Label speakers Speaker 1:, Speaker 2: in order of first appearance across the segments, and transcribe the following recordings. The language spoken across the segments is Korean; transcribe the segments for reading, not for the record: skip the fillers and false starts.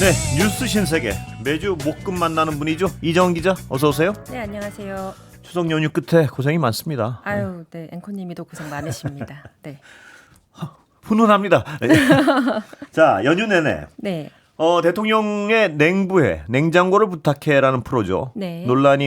Speaker 1: 네, 뉴스 신세계 매주 목금 만나는 분이죠. 이정 기자, 어서 오세요.
Speaker 2: 네, 안녕하세요.
Speaker 1: 추석 연휴 끝에 고생이 많습니다.
Speaker 2: 아유, 네, 앵커님이도 고생 많으십니다. 네.
Speaker 1: 훈훈합니다. 자, 연휴 내내
Speaker 2: 네.
Speaker 1: 대통령의 냉부해, 냉장고를 부탁해라는 프로죠.
Speaker 2: 네.
Speaker 1: 논란이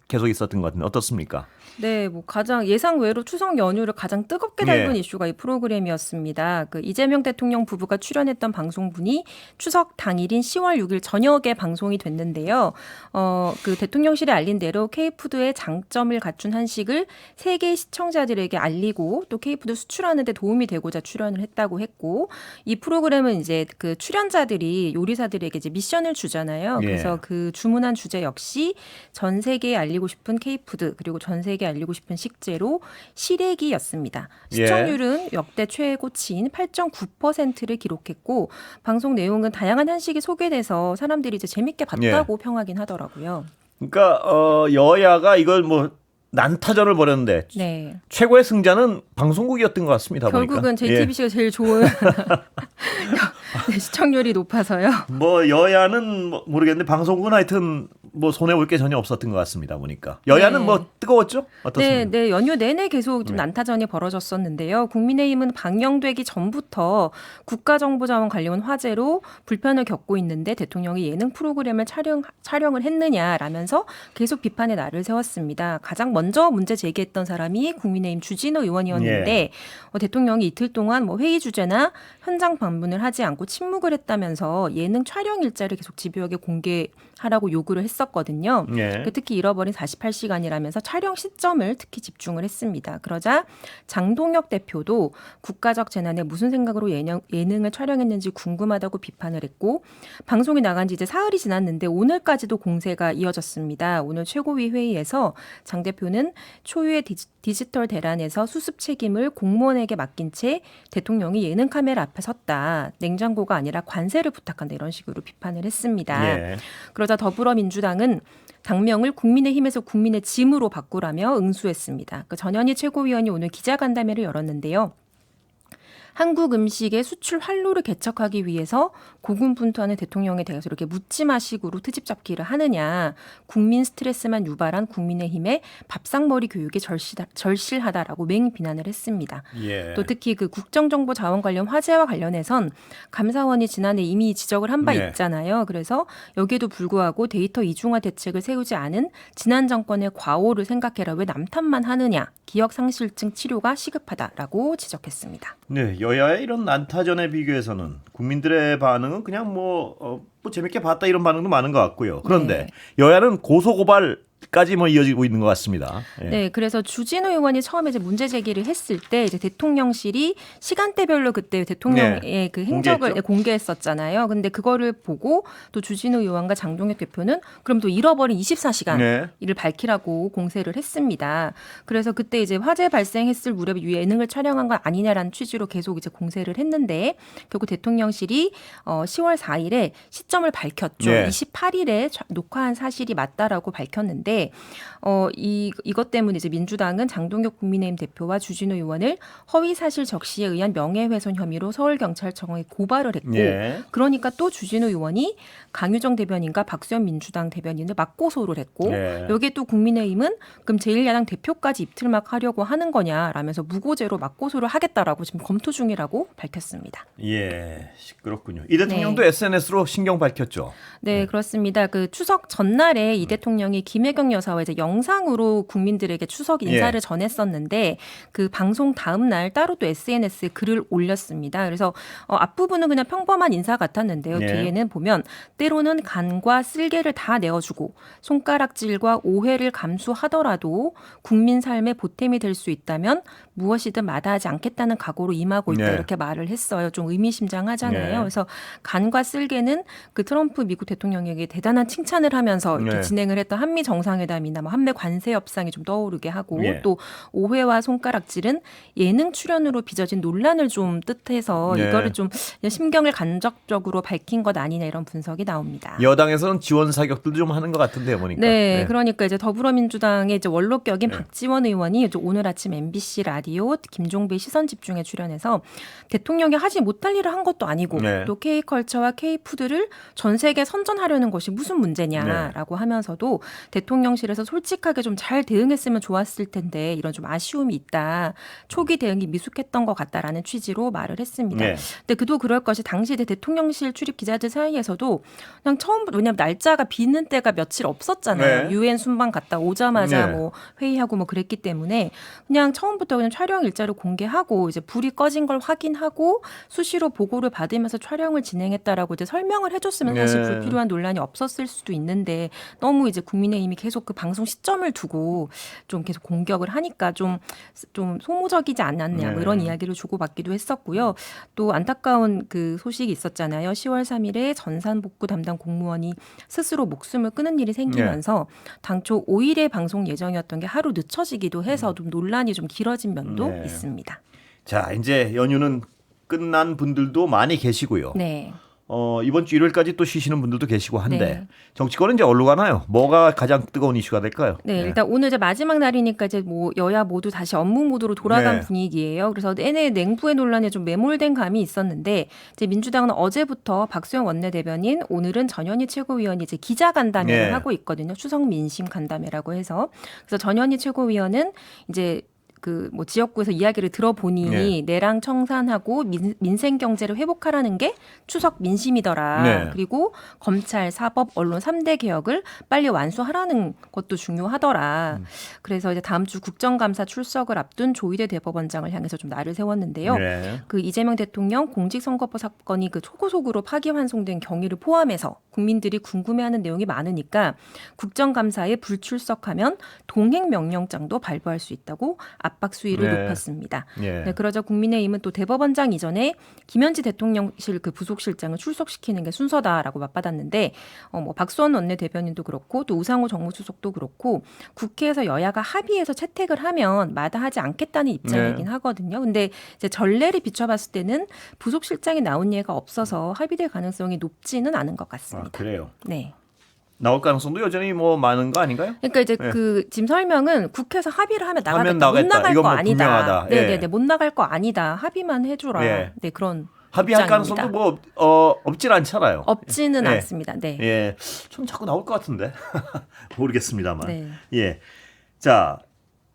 Speaker 1: 계속 있었던 것 같은데 어떻습니까?
Speaker 2: 네, 뭐 가장 예상 외로 추석 연휴를 가장 뜨겁게 달군 이슈가 이 프로그램이었습니다. 그 이재명 대통령 부부가 출연했던 방송분이 추석 당일인 10월 6일 저녁에 방송이 됐는데요. 그 대통령실이 알린 대로 K푸드의 장점을 갖춘 한식을 세계 시청자들에게 알리고 또 K푸드 수출하는 데 도움이 되고자 출연을 했다고 했고, 이 프로그램은 이제 그 출연자들이 요리사들에게 이제 미션을 주잖아요. 그래서 그 주문한 주제 역시 전 세계에 알리고 싶은 K푸드 그리고 전 세계에 알리고 싶은 식재로 시래기였습니다. 시청률은 역대 최고치인 8.9%를 기록했고, 방송 내용은 다양한 한식이 소개돼서 사람들이 이제 재밌게 봤다고 평하긴 하더라고요.
Speaker 1: 그러니까 여야가 이걸 난타전을 벌였는데
Speaker 2: 네.
Speaker 1: 최고의 승자는 방송국이었던 것 같습니다.
Speaker 2: 결국은
Speaker 1: 보니까.
Speaker 2: JTBC가 제일 좋은 네, 시청률이 높아서요.
Speaker 1: 여야는 모르겠는데 방송국은 하여튼 손해 볼 게 전혀 없었던 것 같습니다. 보니까 여야는 뜨거웠죠? 어떻습니까?
Speaker 2: 네, 연휴 내내 계속 좀 난타전이 벌어졌었는데요. 국민의힘은 방영되기 전부터 국가정보자원 관련 화제로 불편을 겪고 있는데 대통령이 예능 프로그램을 촬영을 했느냐라면서 계속 비판의 날을 세웠습니다. 가장 먼저 문제 제기했던 사람이 국민의힘 주진우 의원이었는데 대통령이 이틀 동안 회의 주제나 현장 방문을 하지 않고 침묵을 했다면서 예능 촬영 일자를 계속 집요하게 공개하라고 요구를 했었거든요. 특히 잃어버린 48시간이라면서 촬영 시점을 특히 집중을 했습니다. 그러자 장동혁 대표도 국가적 재난에 무슨 생각으로 예능을 촬영했는지 궁금하다고 비판을 했고, 방송이 나간 지 이제 사흘이 지났는데 오늘까지도 공세가 이어졌습니다. 오늘 최고위 회의에서 장 대표는 초유의 디지털 대란에서 수습 책임을 공무원에게 맡긴 채 대통령이 예능 카메라 앞에 섰다. 냉장고가 아니라 관세를 부탁한다. 이런 식으로 비판을 했습니다. 그러자 더불어민주당은 당명을 국민의힘에서 국민의 짐으로 바꾸라며 응수했습니다. 전현희 최고위원이 오늘 기자간담회를 열었는데요. 한국 음식의 수출 활로를 개척하기 위해서 고군분투하는 대통령에 대해서 이렇게 묻지마식으로 트집 잡기를 하느냐, 국민 스트레스만 유발한 국민의힘의 밥상머리 교육에 절실하다라고 맹비난을 했습니다. 또 특히 그 국정정보자원 관련 화제와 관련해선 감사원이 지난해 이미 지적을 한 바 있잖아요. 그래서 여기에도 불구하고 데이터 이중화 대책을 세우지 않은 지난 정권의 과오를 생각해라. 왜 남탓만 하느냐. 기억상실증 치료가 시급하다라고 지적했습니다.
Speaker 1: 네, 여야의 이런 난타전에 비교해서는 국민들의 반응은 그냥 재밌게 봤다 이런 반응도 많은 것 같고요. 그런데 여야는 고소고발까지 이어지고 있는 것 같습니다.
Speaker 2: 네, 그래서 주진우 의원이 처음에 이제 문제 제기를 했을 때 이제 대통령실이 시간대별로 그때 대통령의 그 행적을 공개했었잖아요. 근데 그거를 보고 또 주진우 의원과 장동혁 대표는 그럼 또 잃어버린 24시간 이를 밝히라고 공세를 했습니다. 그래서 그때 이제 화재 발생했을 무렵에 예능을 촬영한 건 아니냐라는 취지로 계속 이제 공세를 했는데, 결국 대통령실이 10월 4일에 시점을 밝혔죠. 28일에 녹화한 사실이 맞다라고 밝혔는데, 이것 때문에 이제 민주당은 장동혁 국민의힘 대표와 주진우 의원을 허위 사실 적시에 의한 명예훼손 혐의로 서울경찰청에 고발을 했고, 그러니까 또 주진우 의원이 강유정 대변인과 박수현 민주당 대변인을 맞고소를 했고, 여기에 또 국민의힘은 그럼 제1야당 대표까지 입틀막 하려고 하는 거냐라면서 무고죄로 맞고소를 하겠다라고 지금 검토 중이라고 밝혔습니다.
Speaker 1: 그렇군요. 이 대통령도 SNS로 신경 밝혔죠.
Speaker 2: 네, 그렇습니다. 그 추석 전날에 이 대통령이 김혜경 여사와 이제 영상으로 국민들에게 추석 인사를 전했었는데, 그 방송 다음 날 따로 또 SNS에 글을 올렸습니다. 그래서 앞부분은 그냥 평범한 인사 같았는데요. 뒤에는 보면 때로는 간과 쓸개를 다 내어주고 손가락질과 오해를 감수하더라도 국민 삶의 보탬이 될 수 있다면 무엇이든 마다하지 않겠다는 각오로 임하고 있다. 이렇게 말을 했어요. 좀 의미심장하잖아요. 그래서 간과 쓸개는 그 트럼프 미국 대통령에게 대단한 칭찬을 하면서 이렇게 진행을 했던 한미 정상 정상회담이나 뭐 한미 관세 협상이 좀 떠오르게 하고
Speaker 1: 예.
Speaker 2: 또 오해와 손가락질은 예능 출연으로 빚어진 논란을 좀 뜻해서
Speaker 1: 예.
Speaker 2: 이거를 좀 심경을 간접적으로 밝힌 것 아니냐 이런 분석이 나옵니다.
Speaker 1: 여당에서는 지원 사격들도 좀 하는 것 같은데요, 보니까.
Speaker 2: 네, 그러니까 이제 더불어민주당의 이제 원로격인
Speaker 1: 네.
Speaker 2: 박지원 의원이 이제 오늘 아침 MBC 라디오 김종배 시선 집중에 출연해서 대통령이 하지 못할 일을 한 것도 아니고
Speaker 1: 네.
Speaker 2: 또 K컬처와 K푸드를 전 세계에 선전하려는 것이 무슨 문제냐라고 하면서도 대통령실에서 솔직하게 좀 잘 대응했으면 좋았을 텐데 이런 좀 아쉬움이 있다. 초기 대응이 미숙했던 것 같다라는 취지로 말을 했습니다.
Speaker 1: 네.
Speaker 2: 근데 그도 그럴 것이 당시 대통령실 출입 기자들 사이에서도 그냥 처음부터 왜냐면 날짜가 비는 때가 며칠 없었잖아요.
Speaker 1: 네.
Speaker 2: 유엔 순방 갔다 오자마자
Speaker 1: 네.
Speaker 2: 뭐 회의하고 뭐 그랬기 때문에 그냥 처음부터 그냥 촬영 일자를 공개하고 이제 불이 꺼진 걸 확인하고 수시로 보고를 받으면서 촬영을 진행했다라고 이제 설명을 해줬으면 사실
Speaker 1: 네.
Speaker 2: 불필요한 논란이 없었을 수도 있는데 너무 이제 국민의힘이 계속 그 방송 시점을 두고 좀 계속 공격을 하니까 좀 소모적이지 않았냐 뭐 이런
Speaker 1: 네.
Speaker 2: 이야기를 주고받기도 했었고요. 또 안타까운 그 소식이 있었잖아요. 10월 3일에 전산복구 담당 공무원이 스스로 목숨을 끊은 일이 생기면서 당초 5일에 방송 예정이었던 게 하루 늦춰지기도 해서 좀 논란이 좀 길어진 면도
Speaker 1: 네.
Speaker 2: 있습니다.
Speaker 1: 자, 이제 연휴는 끝난 분들도 많이 계시고요.
Speaker 2: 네.
Speaker 1: 이번 주 일요일까지 또 쉬시는 분들도 계시고 한데
Speaker 2: 네.
Speaker 1: 정치권은 이제 어디로 가나요? 뭐가 가장 뜨거운 이슈가 될까요?
Speaker 2: 네, 일단 오늘 이제 마지막 날이니까 이제 뭐 여야 모두 다시 업무 모드로 돌아간
Speaker 1: 네.
Speaker 2: 분위기예요. 그래서 내내 냉부의 논란에 좀 매몰된 감이 있었는데 이제 민주당은 어제부터 박수영 원내대변인, 오늘은 전현희 최고위원이 이제 기자간담회를
Speaker 1: 네.
Speaker 2: 하고 있거든요. 추석 민심 간담회라고 해서 그래서 전현희 최고위원은 이제 그 뭐 지역구에서 이야기를 들어보니
Speaker 1: 네.
Speaker 2: 내랑 청산하고 민생 경제를 회복하라는 게 추석 민심이더라.
Speaker 1: 네.
Speaker 2: 그리고 검찰, 사법, 언론 3대 개혁을 빨리 완수하라는 것도 중요하더라. 그래서 이제 다음 주 국정감사 출석을 앞둔 조희대 대법원장을 향해서 좀 날을 세웠는데요.
Speaker 1: 네.
Speaker 2: 그 이재명 대통령 공직선거법 사건이 그 초고속으로 파기환송된 경위를 포함해서 국민들이 궁금해하는 내용이 많으니까 국정감사에 불출석하면 동행명령장도 발부할 수 있다고 압박 수위를
Speaker 1: 네.
Speaker 2: 높였습니다.
Speaker 1: 예.
Speaker 2: 네, 그러자 국민의힘은 또 대법원장 이전에 김현지 대통령실 그 부속실장을 출석시키는 게 순서다라고 맞받았는데 뭐 박수원 원내대변인도 그렇고 또 우상호 정무수석도 그렇고 국회에서 여야가 합의해서 채택을 하면 마다하지 않겠다는 입장이긴 하거든요. 근데 이제 전례를 비춰봤을 때는 부속실장이 나온 예가 없어서 합의될 가능성이 높지는 않은 것 같습니다.
Speaker 1: 아, 그래요.
Speaker 2: 네.
Speaker 1: 나올 가능성도 여전히 뭐 많은 거 아닌가요?
Speaker 2: 그러니까 이제
Speaker 1: 네.
Speaker 2: 그 지금 설명은 국회에서 합의를 하면
Speaker 1: 하면
Speaker 2: 나가겠다. 못
Speaker 1: 나가겠다.
Speaker 2: 나갈
Speaker 1: 이건
Speaker 2: 거
Speaker 1: 뭐
Speaker 2: 아니다.
Speaker 1: 분명하다.
Speaker 2: 네네네.
Speaker 1: 예.
Speaker 2: 못 나갈 거 아니다. 합의만 해줘라.
Speaker 1: 예.
Speaker 2: 네 그런
Speaker 1: 합의할
Speaker 2: 입장입니다.
Speaker 1: 가능성도 뭐 없진 않잖아요.
Speaker 2: 없지는
Speaker 1: 예.
Speaker 2: 않습니다. 네.
Speaker 1: 예, 좀 자꾸 나올 것 같은데 모르겠습니다만.
Speaker 2: 네.
Speaker 1: 예, 자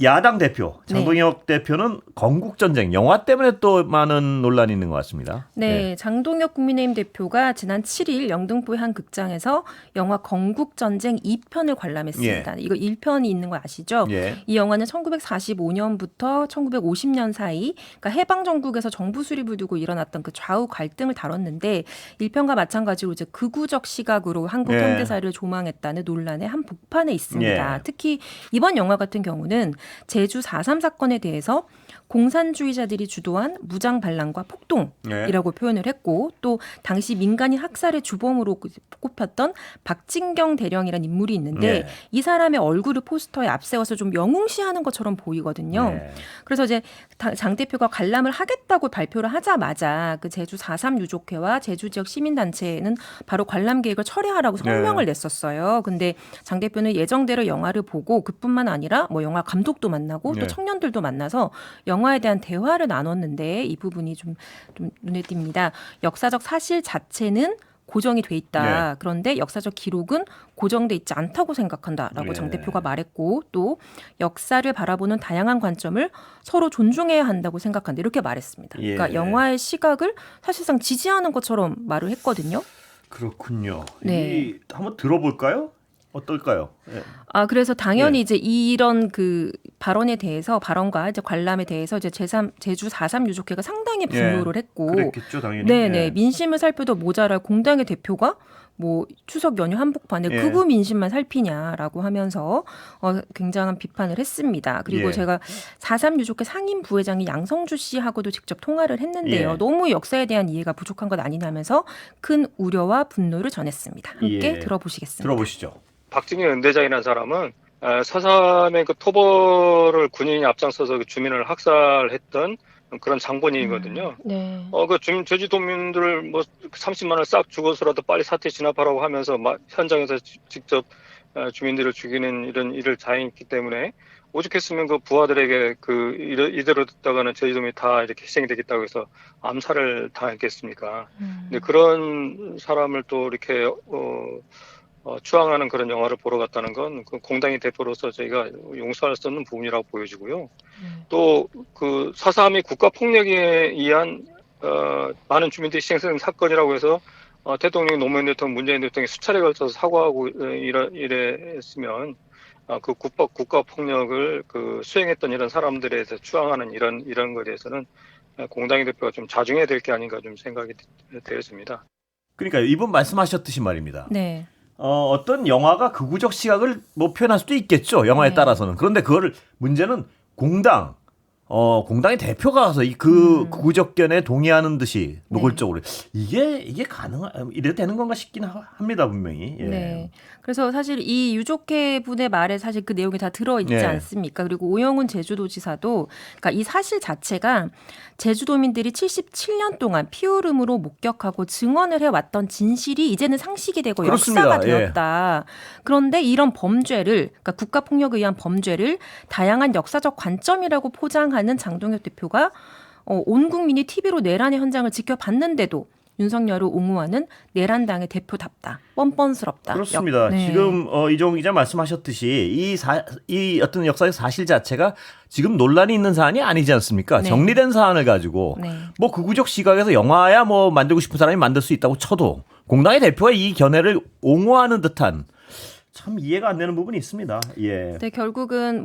Speaker 1: 야당 대표 장동혁 대표는 건국 전쟁 영화 때문에 또 많은 논란이 있는 것 같습니다.
Speaker 2: 네,
Speaker 1: 예.
Speaker 2: 장동혁 국민의힘 대표가 지난 7일 영등포의 한 극장에서 영화 건국전쟁 2편을 관람했습니다. 이거 1편이 있는 거 아시죠?
Speaker 1: 예.
Speaker 2: 이 영화는 1945년부터 1950년 사이 그러니까 해방 정국에서 정부 수립을 두고 일어났던 그 좌우 갈등을 다뤘는데 1편과 마찬가지로 이제 극우적 시각으로 한국
Speaker 1: 예.
Speaker 2: 현대사를 조망했다는 논란의 한 복판에 있습니다.
Speaker 1: 예.
Speaker 2: 특히 이번 영화 같은 경우는 제주 4.3 사건에 대해서 공산주의자들이 주도한 무장 반란과 폭동이라고 표현을 했고 또 당시 민간인 학살의 주범으로 꼽혔던 박진경 대령이라는 인물이 있는데
Speaker 1: 예.
Speaker 2: 이 사람의 얼굴을 포스터에 앞세워서 좀 영웅시하는 것처럼 보이거든요.
Speaker 1: 예.
Speaker 2: 그래서 이제 장 대표가 관람을 하겠다고 발표를 하자마자 그 제주 4.3 유족회와 제주 지역 시민단체는 바로 관람 계획을 철회하라고 성명을 냈었어요. 근데 장 대표는 예정대로 영화를 보고 그뿐만 아니라 뭐 영화 감독도 만나고 또
Speaker 1: 네.
Speaker 2: 청년들도 만나서 영화에 대한 대화를 나눴는데 이 부분이 좀 눈에 띕니다. 역사적 사실 자체는 고정이 돼 있다.
Speaker 1: 네.
Speaker 2: 그런데 역사적 기록은 고정돼 있지 않다고 생각한다라고
Speaker 1: 네.
Speaker 2: 장 대표가 말했고 또 역사를 바라보는 다양한 관점을 서로 존중해야 한다고 생각한다. 이렇게 말했습니다.
Speaker 1: 예.
Speaker 2: 그러니까 영화의 시각을 사실상 지지하는 것처럼 말을 했거든요.
Speaker 1: 그렇군요.
Speaker 2: 네.
Speaker 1: 이 한번 들어볼까요? 어떨까요? 예.
Speaker 2: 그래서 당연히
Speaker 1: 예.
Speaker 2: 이제 이런 그 발언에 대해서 발언과 이제 관람에 대해서 이제 제주 4.3 유족회가 상당히 분노를 했고
Speaker 1: 그랬겠죠, 당연히.
Speaker 2: 네네
Speaker 1: 예.
Speaker 2: 민심을 살펴도 모자랄 공당의 대표가 뭐 추석 연휴 한복판에
Speaker 1: 예.
Speaker 2: 극우 민심만 살피냐라고 하면서 굉장한 비판을 했습니다. 그리고
Speaker 1: 예.
Speaker 2: 제가 4.3 유족회 상임 부회장이 양성주 씨하고도 직접 통화를 했는데요.
Speaker 1: 예.
Speaker 2: 너무 역사에 대한 이해가 부족한 것 아니냐면서 큰 우려와 분노를 전했습니다. 함께
Speaker 1: 예.
Speaker 2: 들어보시겠습니다.
Speaker 1: 들어보시죠.
Speaker 3: 박진영 연대장이라는 사람은 서삼의 그 토벌을 군인이 앞장서서 그 주민을 학살했던 그런 장본인이거든요.
Speaker 2: 네.
Speaker 3: 그 제주도민들 뭐 30만 원을 싹 주고서라도 빨리 사태 진압하라고 하면서 현장에서 직접 주민들을 죽이는 이런 일을 자행했기 때문에 오죽했으면 그 부하들에게 이대로 듣다가는 제주도민이 다 이렇게 희생이 되겠다고 해서 암살을 당했겠습니까? 근데 그런 사람을 또 이렇게 추앙하는 그런 영화를 보러 갔다는 건 그 공당의 대표로서 저희가 용서할 수 없는 부분이라고 보여지고요. 또 그 사삼이 국가 폭력에 의한 많은 주민들이 희생된 사건이라고 해서 대통령이 노무현 대통령, 문재인 대통령이 수차례 걸쳐서 사과하고 이랬으면 그 국가 폭력을 수행했던 이런 사람들에 대해서 추앙하는 이런 것에 대해서는 공당의 대표가 좀 자중해야 될 게 아닌가 좀 생각이 되었습니다.
Speaker 1: 그러니까 이분 말씀하셨듯이 말입니다.
Speaker 2: 네.
Speaker 1: 어떤 영화가 극우적 시각을 뭐 표현할 수도 있겠죠. 영화에
Speaker 2: 네.
Speaker 1: 따라서는. 그런데 그거를 문제는 공당의 대표가 가서 그 극우적견에 동의하는 듯이 노골적으로 이게 이래도 되는 건가 싶긴 합니다, 분명히. 예.
Speaker 2: 네. 그래서 사실 이 유족회 분의 말에 사실 그 내용이 다 들어있지
Speaker 1: 네.
Speaker 2: 않습니까? 그리고 오영훈 제주도지사도 그러니까 이 사실 자체가 제주도민들이 77년 동안 피오름으로 목격하고 증언을 해왔던 진실이 이제는 상식이 되고
Speaker 1: 그렇습니다.
Speaker 2: 역사가 되었다. 그런데 이런 범죄를 그러니까 국가폭력에 의한 범죄를 다양한 역사적 관점이라고 포장하는 장동혁 대표가 온 국민이 TV로 내란의 현장을 지켜봤는데도 윤석열을 옹호하는 내란당의 대표답다. 뻔뻔스럽다.
Speaker 1: 그렇습니다.
Speaker 2: 네.
Speaker 1: 지금 이종훈 기자 말씀하셨듯이 이 어떤 역사의 사실 자체가 지금 논란이 있는 사안이 아니지 않습니까?
Speaker 2: 네.
Speaker 1: 정리된 사안을 가지고
Speaker 2: 네.
Speaker 1: 뭐 극우적 시각에서 영화야 뭐 만들고 싶은 사람이 만들 수 있다고 쳐도 공당의 대표가 이 견해를 옹호하는 듯한 참 이해가 안 되는 부분이 있습니다. 예.
Speaker 2: 네, 결국은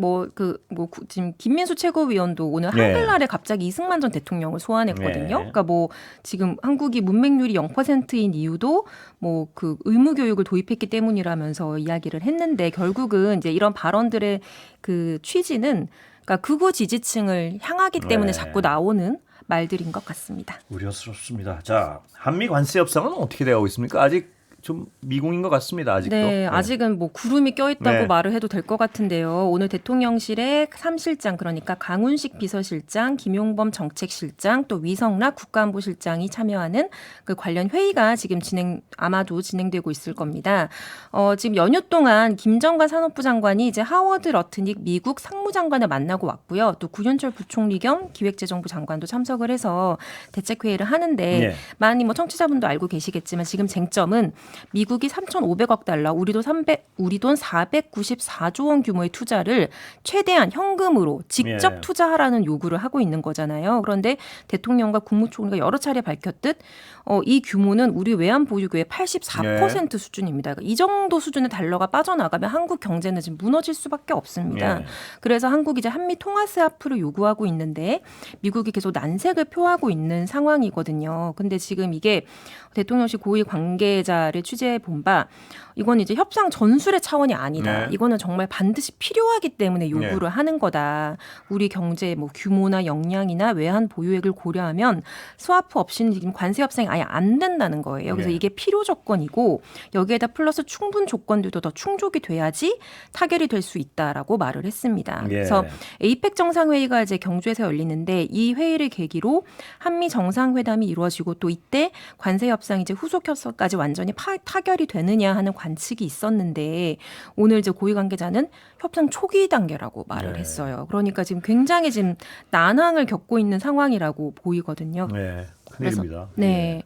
Speaker 2: 지금 김민수 최고위원도 오늘
Speaker 1: 네.
Speaker 2: 한글날에 갑자기 이승만 전 대통령을 소환했거든요.
Speaker 1: 네.
Speaker 2: 그러니까 뭐 지금 한국이 문맹률이 0%인 이유도 뭐 그 의무 교육을 도입했기 때문이라면서 이야기를 했는데 결국은 이제 이런 발언들의 그 취지는 그러니까 극우 지지층을 향하기 때문에
Speaker 1: 네.
Speaker 2: 자꾸 나오는 말들인 것 같습니다.
Speaker 1: 우려스럽습니다. 자, 한미 관세 협상은 어떻게 되고 있습니까? 아직 좀 미궁인 것 같습니다. 아직도.
Speaker 2: 네, 아직은 뭐 구름이 껴있다고
Speaker 1: 네.
Speaker 2: 말을 해도 될 것 같은데요. 오늘 대통령실의 3실장 그러니까 강훈식 비서실장, 김용범 정책실장, 또 위성락 국가안보실장이 참여하는 그 관련 회의가 지금 아마도 진행되고 있을 겁니다. 지금 연휴 동안 김정관 산업부 장관이 이제 하워드 러트닉 미국 상무장관을 만나고 왔고요. 또 구윤철 부총리 겸 기획재정부 장관도 참석을 해서 대책회의를 하는데
Speaker 1: 네.
Speaker 2: 많이 뭐 청취자분도 알고 계시겠지만 지금 쟁점은 미국이 3,500억 달러, 우리 돈 494조 원 규모의 투자를 최대한 현금으로 직접
Speaker 1: 예.
Speaker 2: 투자하라는 요구를 하고 있는 거잖아요. 그런데 대통령과 국무총리가 여러 차례 밝혔듯 이 규모는 우리 외환 보유고의 84% 수준입니다. 이 정도 수준의 달러가 빠져나가면 한국 경제는 지금 무너질 수밖에 없습니다.
Speaker 1: 예.
Speaker 2: 그래서 한국이 이제 한미 통화 스와프를 요구하고 있는데 미국이 계속 난색을 표하고 있는 상황이거든요. 근데 지금 이게 대통령실 고위 관계자를 취재해 본 바 이건 이제 협상 전술의 차원이 아니다.
Speaker 1: 네.
Speaker 2: 이거는 정말 반드시 필요하기 때문에 요구를 하는 거다. 우리 경제의 뭐 규모나 역량이나 외환 보유액을 고려하면 스와프 없이는 지금 관세 협상이 아예 안 된다는 거예요. 그래서
Speaker 1: 네.
Speaker 2: 이게 필요 조건이고 여기에다 플러스 충분 조건들도 더 충족이 돼야지 타결이 될 수 있다라고 말을 했습니다.
Speaker 1: 예.
Speaker 2: 그래서 에이펙 정상회의가 이제 경주에서 열리는데 이 회의를 계기로 한미 정상회담이 이루어지고 또 이때 관세 협상 이제 후속 협상까지 완전히 타결이 되느냐 하는 관측이 있었는데 오늘 이제 고위 관계자는 협상 초기 단계라고 말을
Speaker 1: 네.
Speaker 2: 했어요. 그러니까 지금 굉장히 지금 난항을 겪고 있는 상황이라고 보이거든요.
Speaker 1: 네. 큰일입니다.
Speaker 2: 네.
Speaker 1: 예.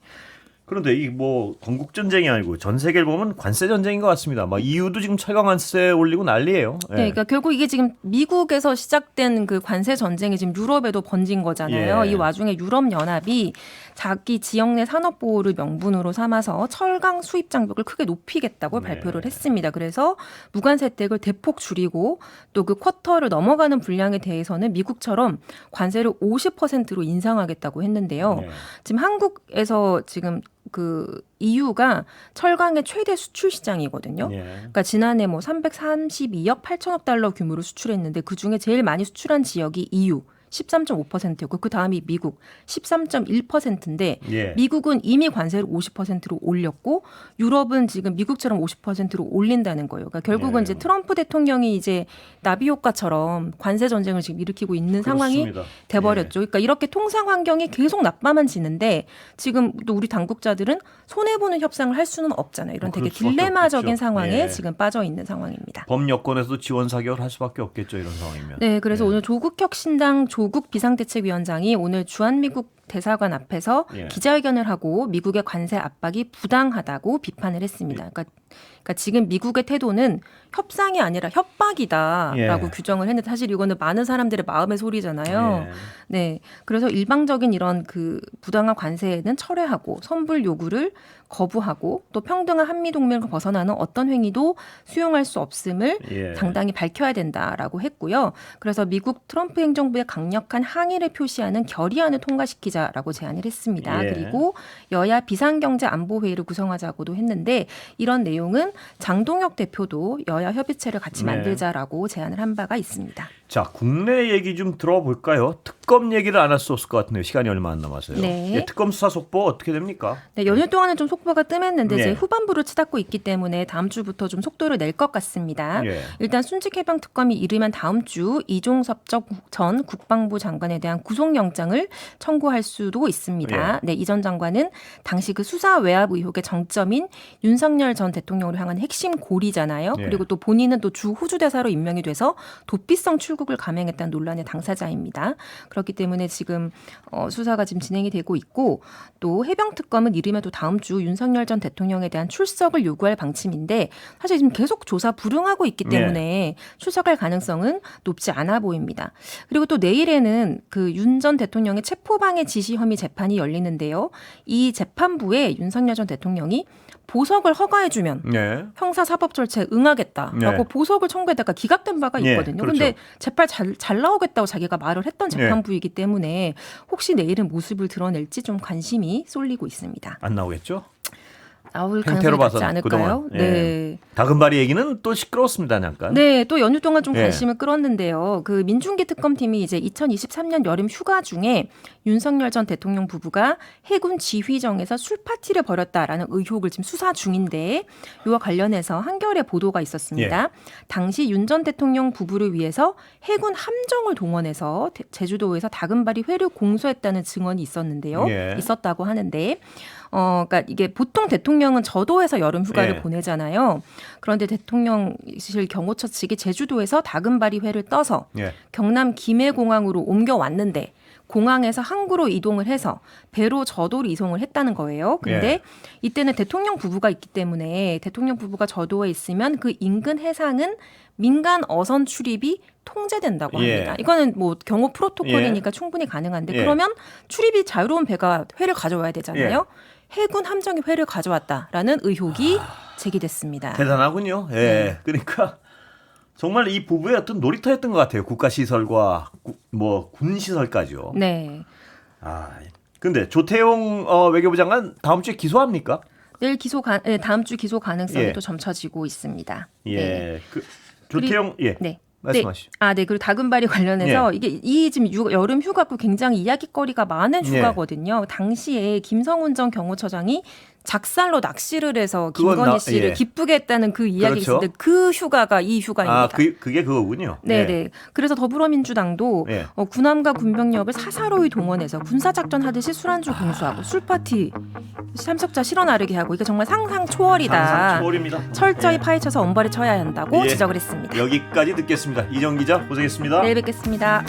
Speaker 1: 그런데 이 뭐 건국 전쟁이 아니고 전 세계를 보면 관세 전쟁인 것 같습니다. 막 EU도 지금 철강 관세 올리고 난리예요. 예.
Speaker 2: 네, 그러니까 결국 이게 지금 미국에서 시작된 그 관세 전쟁이 지금 유럽에도 번진 거잖아요.
Speaker 1: 예.
Speaker 2: 이 와중에 유럽 연합이 자기 지역 내 산업 보호를 명분으로 삼아서 철강 수입 장벽을 크게 높이겠다고
Speaker 1: 네.
Speaker 2: 발표를 했습니다. 그래서 무관세 혜택을 대폭 줄이고 또 그 쿼터를 넘어가는 분량에 대해서는 미국처럼 관세를 50%로 인상하겠다고 했는데요.
Speaker 1: 네.
Speaker 2: 지금 한국에서 지금 그 EU가 철강의 최대 수출 시장이거든요.
Speaker 1: 예.
Speaker 2: 그러니까 지난해 뭐 332억 8천억 달러 규모로 수출했는데 그 중에 제일 많이 수출한 지역이 EU 13.5%였고 그 다음이 미국 13.1%인데
Speaker 1: 예.
Speaker 2: 미국은 이미 관세를 50%로 올렸고 유럽은 지금 미국처럼 50%로 올린다는 거예요. 그러니까 결국은
Speaker 1: 예.
Speaker 2: 이제 트럼프 대통령이 이제 나비 효과처럼 관세 전쟁을 지금 일으키고 있는 상황이
Speaker 1: 그렇습니다.
Speaker 2: 돼버렸죠. 그러니까 이렇게 통상 환경이 계속 나빠만 지는데 지금 또 우리 당국자들은 손해보는 협상을 할 수는 없잖아요. 이런
Speaker 1: 뭐
Speaker 2: 되게
Speaker 1: 그럴 수밖에
Speaker 2: 딜레마적인
Speaker 1: 없겠죠.
Speaker 2: 상황에
Speaker 1: 예.
Speaker 2: 지금 빠져 있는 상황입니다.
Speaker 1: 법 여건에서도 지원 사격을 할 수밖에 없겠죠. 이런 상황이면.
Speaker 2: 네, 그래서
Speaker 1: 예.
Speaker 2: 오늘 조국혁신당 조국 비상대책위원장이 오늘 주한미국 대사관 앞에서
Speaker 1: 예.
Speaker 2: 기자회견을 하고 미국의 관세 압박이 부당하다고 비판을 했습니다. 그러니까 지금 미국의 태도는 협상이 아니라 협박이다라고
Speaker 1: 예.
Speaker 2: 규정을 했는데 사실 이거는 많은 사람들의 마음의 소리잖아요.
Speaker 1: 예.
Speaker 2: 네, 그래서 일방적인 이런 그 부당한 관세는 철회하고 선불 요구를 거부하고 또 평등한 한미 동맹을 벗어나는 어떤 행위도 수용할 수 없음을
Speaker 1: 예.
Speaker 2: 당당히 밝혀야 된다라고 했고요. 그래서 미국 트럼프 행정부의 강력한 항의를 표시하는 결의안을 통과시키자라고 제안을 했습니다.
Speaker 1: 예.
Speaker 2: 그리고 여야 비상경제안보회의를 구성하자고도 했는데 이런 내용은 장동혁 대표도 여야 협의체를 같이
Speaker 1: 네.
Speaker 2: 만들자라고 제안을 한 바가 있습니다.
Speaker 1: 자, 국내 얘기 좀 들어볼까요? 특검 얘기를 안 할 수 없을 것 같은데요. 시간이 얼마 안 남았어요.
Speaker 2: 네.
Speaker 1: 예, 특검 수사 속보 어떻게 됩니까?
Speaker 2: 네, 연휴 동안은 좀 속보가 뜸했는데
Speaker 1: 네.
Speaker 2: 이제 후반부를 치닫고 있기 때문에 다음 주부터 좀 속도를 낼 것 같습니다.
Speaker 1: 예.
Speaker 2: 일단 순직해방 특검이 이르면 다음 주 이종섭 전 국방부 장관에 대한 구속영장을 청구할 수도 있습니다.
Speaker 1: 예.
Speaker 2: 네, 이 전 장관은 당시 그 수사 외압 의혹의 정점인 윤석열 전 대통령을 향한 핵심 고리잖아요.
Speaker 1: 예.
Speaker 2: 그리고 또 본인은 또 주 호주 대사로 임명이 돼서 도피성 출국을 감행했다는 논란의 당사자입니다. 그렇기 때문에 지금 수사가 지금 진행이 되고 있고 또 해병특검은 이르면 또 다음 주 윤석열 전 대통령에 대한 출석을 요구할 방침인데 사실 지금 계속 조사 불응하고 있기 때문에 출석할 가능성은 높지 않아 보입니다. 그리고 또 내일에는 그 윤 전 대통령의 체포방해 지시 혐의 재판이 열리는데요. 이 재판부에 윤석열 전 대통령이 보석을 허가해주면
Speaker 1: 네.
Speaker 2: 형사사법 절차에 응하겠다라고
Speaker 1: 네.
Speaker 2: 보석을 청구했다가 기각된 바가
Speaker 1: 예,
Speaker 2: 있거든요.
Speaker 1: 그렇죠.
Speaker 2: 그런데 재판 잘 나오겠다고 자기가 말을 했던 재판부이기 때문에 혹시 내일은 모습을 드러낼지 좀 관심이 쏠리고 있습니다.
Speaker 1: 안 나오겠죠?
Speaker 2: 나올
Speaker 1: 행태로
Speaker 2: 가능성이 낮지
Speaker 1: 봐서는
Speaker 2: 않을까요?
Speaker 1: 그동안. 예.
Speaker 2: 네.
Speaker 1: 다금바리 얘기는 또 시끄러웠습니다. 잠깐.
Speaker 2: 네, 또 연휴 동안 좀
Speaker 1: 예.
Speaker 2: 관심을 끌었는데요. 그 민중기 특검팀이 이제 2023년 여름 휴가 중에 윤석열 전 대통령 부부가 해군 지휘정에서 술 파티를 벌였다라는 의혹을 지금 수사 중인데 이와 관련해서 한겨레 보도가 있었습니다. 당시 윤 전 대통령 부부를 위해서 해군 함정을 동원해서 제주도에서 다금바리 회를 공수했다는 증언이 있었는데요.
Speaker 1: 예.
Speaker 2: 있었다고 하는데 그러니까 이게 보통 대통령은 저도에서 여름 휴가를
Speaker 1: 예.
Speaker 2: 보내잖아요. 그런데 대통령실 경호처 측이 제주도에서 다금바리 회를 떠서
Speaker 1: 예.
Speaker 2: 경남 김해공항으로 옮겨왔는데 공항에서 항구로 이동을 해서 배로 저도로 이송을 했다는 거예요. 근데
Speaker 1: 예.
Speaker 2: 이때는 대통령 부부가 있기 때문에 대통령 부부가 저도에 있으면 그 인근 해상은 민간 어선 출입이 통제된다고 합니다.
Speaker 1: 예.
Speaker 2: 이거는 뭐 경호 프로토콜이니까 충분히 가능한데
Speaker 1: 예.
Speaker 2: 그러면 출입이 자유로운 배가 회를 가져와야 되잖아요. 해군 함정이 회를 가져왔다라는 의혹이 제기됐습니다.
Speaker 1: 대단하군요. 예.
Speaker 2: 네.
Speaker 1: 그러니까 정말 이 부부의 어떤 놀이터였던 것 같아요. 국가 시설과 뭐 군 시설까지요.
Speaker 2: 네.
Speaker 1: 아, 근데 조태용 외교부 장관 다음 주에 기소합니까?
Speaker 2: 내일 다음 주 기소 가능성이
Speaker 1: 예.
Speaker 2: 또 점쳐지고 있습니다.
Speaker 1: 예.
Speaker 2: 네.
Speaker 1: 그 조태용 예.
Speaker 2: 네.
Speaker 1: 말씀하시죠.
Speaker 2: 네, 그리고 다금바리 관련해서 이게 이 지금 여름 휴가고 굉장히 이야기거리가 많은 휴가거든요. 당시에 김성훈 전 경호처장이 작살로 낚시를 해서
Speaker 1: 그건
Speaker 2: 김건희 씨를
Speaker 1: 예.
Speaker 2: 기쁘게 했다는 그 이야기
Speaker 1: 그렇죠.
Speaker 2: 있었는데 그 휴가가 이 휴가입니다.
Speaker 1: 아, 그게 그거군요.
Speaker 2: 네. 그래서 더불어민주당도
Speaker 1: 예.
Speaker 2: 군함과 군병력을 사사로이 동원해서 군사작전 하듯이 술안주 공수하고 술파티 참석자 실어 나르게 하고 이게 정말 상상 초월이다.
Speaker 1: 상상 초월입니다.
Speaker 2: 철저히
Speaker 1: 예.
Speaker 2: 파헤쳐서 엄벌에 쳐야 한다고
Speaker 1: 예.
Speaker 2: 지적을 했습니다.
Speaker 1: 여기까지 듣겠습니다. 이정 기자 고생했습니다.
Speaker 2: 내일 뵙겠습니다.